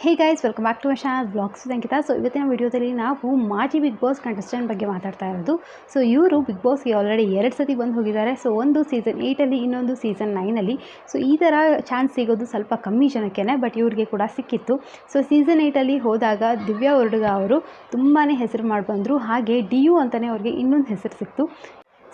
Hey guys, welcome back to my channel vlogs Ankita. So ಇವತ್ತಿನ ವಿಡಿಯೋದಲ್ಲಿ ನಾವು ಮಾಜಿ ಬಿಗ್ ಬಾಸ್ ಕಂಟೆಸ್ಟೆಂಟ್ ಬಗ್ಗೆ ಮಾತಾಡ್ತಾ ಇರೋದು. ಸೊ ಇವರು ಬಿಗ್ ಬಾಸ್ಗೆ ಆಲ್ರೆಡಿ 2 ಸತಿ ಬಂದು ಹೋಗಿದ್ದಾರೆ. ಸೊ ಒಂದು ಸೀಸನ್ 8ಅಲ್ಲಿ, ಇನ್ನೊಂದು ಸೀಸನ್ 9ಅಲ್ಲಿ. ಸೊ ಈ ಥರ ಚಾನ್ಸ್ ಸಿಗೋದು ಸ್ವಲ್ಪ ಕಮ್ಮಿ ಜನಕ್ಕೇ, ಬಟ್ ಇವ್ರಿಗೆ ಕೂಡ ಸಿಕ್ಕಿತ್ತು. ಸೊ ಸೀಸನ್ 8ಅಲ್ಲಿ ಹೋದಾಗ ದಿವ್ಯಾ ಉರ್ಡುಗ ಅವರು ತುಂಬಾ ಹೆಸರು ಮಾಡಿ ಬಂದರು. ಹಾಗೆ ಡಿಯು ಅಂತಲೇ ಅವ್ರಿಗೆ ಇನ್ನೊಂದು ಹೆಸರು ಸಿಕ್ತು.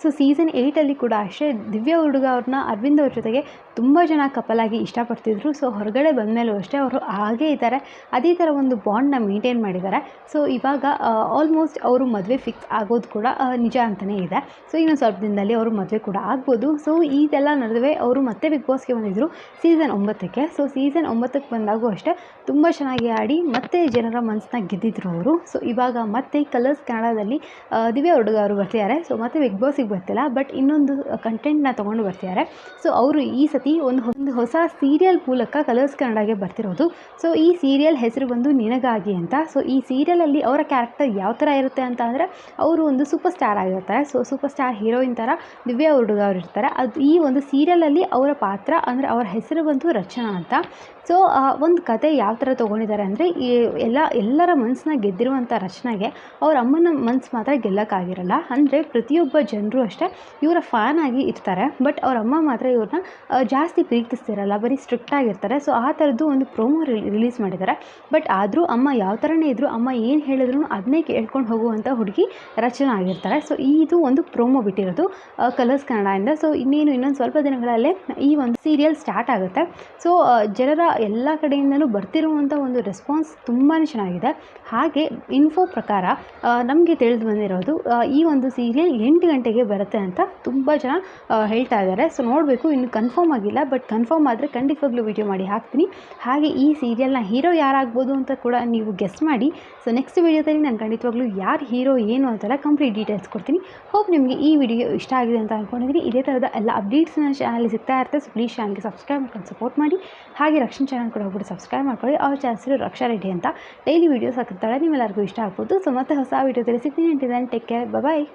ಸೊ ಸೀಸನ್ 8ಅಲ್ಲಿ ಕೂಡ ಅಷ್ಟೇ ದಿವ್ಯಾ ಉರ್ಡುಗ ಅವ್ರನ್ನ ಅರವಿಂದ್ ಅವ್ರ ಜೊತೆಗೆ ತುಂಬ ಜನ ಕಪಲಾಗಿ ಇಷ್ಟಪಡ್ತಿದ್ರು. ಸೊ ಹೊರಗಡೆ ಬಂದಮೇಲೂ ಅಷ್ಟೇ ಅವರು ಹಾಗೇ ಇದ್ದಾರೆ, ಅದೇ ಥರ ಒಂದು ಬಾಂಡನ್ನ ಮೇಂಟೈನ್ ಮಾಡಿದ್ದಾರೆ. ಸೊ ಇವಾಗ ಆಲ್ಮೋಸ್ಟ್ ಅವರು ಮದುವೆ ಫಿಕ್ಸ್ ಆಗೋದು ಕೂಡ ನಿಜ ಅಂತಲೇ ಇದೆ. ಸೊ ಇನ್ನೊಂದು ಸ್ವಲ್ಪ ದಿನದಲ್ಲಿ ಅವರು ಮದುವೆ ಕೂಡ ಆಗ್ಬೋದು. ಸೊ ಇದೆಲ್ಲ ನಡುವೆ ಅವರು ಮತ್ತೆ ಬಿಗ್ ಬಾಸ್ಗೆ ಬಂದಿದ್ದರು ಸೀಸನ್ 9ಕ್ಕೆ. ಸೊ ಸೀಸನ್ 9ಕ್ಕೆ ಬಂದಾಗೂ ಅಷ್ಟೇ ತುಂಬ ಚೆನ್ನಾಗಿ ಆಡಿ ಮತ್ತೆ ಜನರ ಮನಸ್ಸನ್ನ ಗೆದ್ದಿದ್ರು ಅವರು. ಸೊ ಇವಾಗ ಮತ್ತೆ ಕಲರ್ಸ್ ಕನ್ನಡದಲ್ಲಿ ದಿವ್ಯಾ ಉರ್ಡುಗ ಅವರು ಬರ್ತಿದ್ದಾರೆ. ಸೊ ಮತ್ತೆ ಬಿಗ್ ಬಾಸಿಗೆ ಬರ್ತಿಲ್ಲ, ಬಟ್ ಇನ್ನೊಂದು ಕಂಟೆಂಟ್ನ ತೊಗೊಂಡು ಬರ್ತಿದ್ದಾರೆ. ಸೊ ಅವರು ಈ ಸತಿ ಒಂದು ಹೊಸ ಸೀರಿಯಲ್ ಮೂಲಕ ಕಲರ್ಸ್ ಕನ್ನಡಗೆ ಬರ್ತಿರೋದು. ಸೊ ಈ ಸೀರಿಯಲ್ ಹೆಸರು ಬಂದು ನಿನಗಾಗಿ ಅಂತ. ಸೊ ಈ ಸೀರಿಯಲಲ್ಲಿ ಅವರ ಕ್ಯಾರೆಕ್ಟರ್ ಯಾವ ಥರ ಇರುತ್ತೆ ಅಂತ ಅಂದರೆ, ಅವರು ಒಂದು ಸೂಪರ್ ಸ್ಟಾರ್ ಆಗಿರ್ತಾರೆ. ಸೊ ಸೂಪರ್ ಸ್ಟಾರ್ ಹೀರೋಯಿನ್ ಥರ ದಿವ್ಯಾ ಉರ್ಡುಗ ಅವರು ಇರ್ತಾರೆ. ಅದು ಈ ಒಂದು ಸೀರಿಯಲಲ್ಲಿ ಅವರ ಪಾತ್ರ ಅಂದರೆ ಅವರ ಹೆಸರು ಬಂದು ರಚನಾ ಅಂತ. ಸೊ ಒಂದು ಕತೆ ಯಾವ ಥರ ತೊಗೊಂಡಿದ್ದಾರೆ ಅಂದರೆ, ಎಲ್ಲರ ಮನಸ್ಸನ್ನ ಗೆದ್ದಿರುವಂಥ ರಚನೆಗೆ ಅವ್ರ ಅಮ್ಮನ ಮನಸ್ಸು ಮಾತ್ರ ಗೆಲ್ಲಕ್ಕಾಗಿರಲ್ಲ. ಅಂದರೆ ಪ್ರತಿಯೊಬ್ಬ ಜನರು ಅಷ್ಟೇ ಇವರ ಫ್ಯಾನ್ ಆಗಿ ಇರ್ತಾರೆ, ಬಟ್ ಅವ್ರ ಅಮ್ಮ ಮಾತ್ರ ಇವ್ರನ್ನ ಜಾಸ್ತಿ ಪ್ರೀತಿಸ್ತಿರಲ್ಲ, ಬರೀ ಸ್ಟ್ರಿಕ್ಟ್ ಆಗಿರ್ತಾರೆ. ಸೊ ಆ ಥರದ್ದು ಒಂದು ಪ್ರೋಮೋ ರಿಲೀಸ್ ಮಾಡಿದ್ದಾರೆ. ಬಟ್ ಆದರೂ ಅಮ್ಮ ಯಾವ ಥರನೇ ಇದ್ದರೂ, ಅಮ್ಮ ಏನು ಹೇಳಿದ್ರು ಅದನ್ನೇ ಕೇಳ್ಕೊಂಡು ಹೋಗುವಂಥ ಹುಡುಗಿ ರಚನಾ ಆಗಿರ್ತಾರೆ. ಸೊ ಇದು ಒಂದು ಪ್ರೋಮೋ ಬಿಟ್ಟಿರೋದು ಕಲರ್ಸ್ ಕನ್ನಡದಿಂದ. ಸೊ ಇನ್ನೊಂದು ಸ್ವಲ್ಪ ದಿನಗಳಲ್ಲೇ ಈ ಒಂದು ಸೀರಿಯಲ್ ಸ್ಟಾರ್ಟ್ ಆಗುತ್ತೆ. ಸೊ ಜನರ ಎಲ್ಲ ಕಡೆಯಿಂದಲೂ ಬರ್ತಿರುವಂಥ ಒಂದು ರೆಸ್ಪಾನ್ಸ್ ತುಂಬಾ ಚೆನ್ನಾಗಿದೆ. ಹಾಗೆ ಇನ್ಫೋ ಪ್ರಕಾರ ನಮಗೆ ತಿಳಿದು ಬಂದಿರೋದು ಈ ಒಂದು ಸೀರಿಯಲ್ 8 ಗಂಟೆಗೆ ಬರುತ್ತೆ ಅಂತ ತುಂಬ ಜನ ಹೇಳ್ತಾ ಇದ್ದಾರೆ. ಸೊ ನೋಡಬೇಕು, ಇನ್ನು ಕನ್ಫರ್ಮ್ ಆಗಿಲ್ಲ, ಬಟ್ ಕನ್ಫರ್ಮ್ ಆದರೆ ಖಂಡಿತವಾಗ್ಲೂ ವಿಡಿಯೋ ಮಾಡಿ ಹಾಕ್ತೀನಿ. ಹಾಗೆ ಈ ಸೀರಿಯಲ್ನ ಹೀರೋ ಯಾರಾಗ್ಬೋದು ಅಂತ ಕೂಡ ನೀವು ಗೆಸ್ ಮಾಡಿ. ಸೊ ನೆಕ್ಸ್ಟ್ ವಿಡಿಯೋದಲ್ಲಿ ನಾನು ಖಂಡಿತವಾಗ್ಲೂ ಯಾರು ಹೀರೋ ಏನು ಅಂತೆಲ್ಲ ಕಂಪ್ಲೀಟ್ ಡೀಟೇಲ್ಸ್ ಕೊಡ್ತೀನಿ. ಹೋಪ್ ನಿಮಗೆ ಈ ವಿಡಿಯೋ ಇಷ್ಟ ಆಗಿದೆ ಅಂತ ಅಂದ್ಕೊಂಡಿದ್ದೀನಿ. ಇದೇ ಥರದ ಎಲ್ಲ ಅಪ್ಡೇಟ್ಸ್ನ ಚಾನಲ್ ಸಿಗ್ತಾ ಇರುತ್ತೆ. ಸೊ ಪ್ಲೀಸ್ ಚಾನಲ್ಗೆ ಸಬ್ಸ್ಕ್ರೈಬ್ ಮಾಡ್ಕೊಂಡು ಸಪೋರ್ಟ್ ಮಾಡಿ. ಹಾಗೆ ರಕ್ಷಣಾ ಚಾನಲ್ ಕೂಡ ಹೋಗ್ಬಿಟ್ಟು ಸಬ್ಸ್ಕ್ರೈಬ್ ಮಾಡ್ಕೊಳ್ಳಿ. ಅವ್ರ ಚಾನ್ಸರು ರಕ್ಷಾ ರೆಡ್ಡಿ ಅಂತ ಡೈಲಿ ವೀಡಿಯೋಸ್ ಹಾಕಿರ್ತಾಳೆ, ನಿಮ್ಮೆಲ್ಲರಿಗೂ ಇಷ್ಟ ಆಗ್ಬೋದು. ಸೊ ಮತ್ತೆ ಹೊಸ ವೀಡಿಯೋದಲ್ಲಿ ಸಿಗ್ತೀನಿ. ಟೇಕ್ ಕೇರ್, ಬಾಯ್.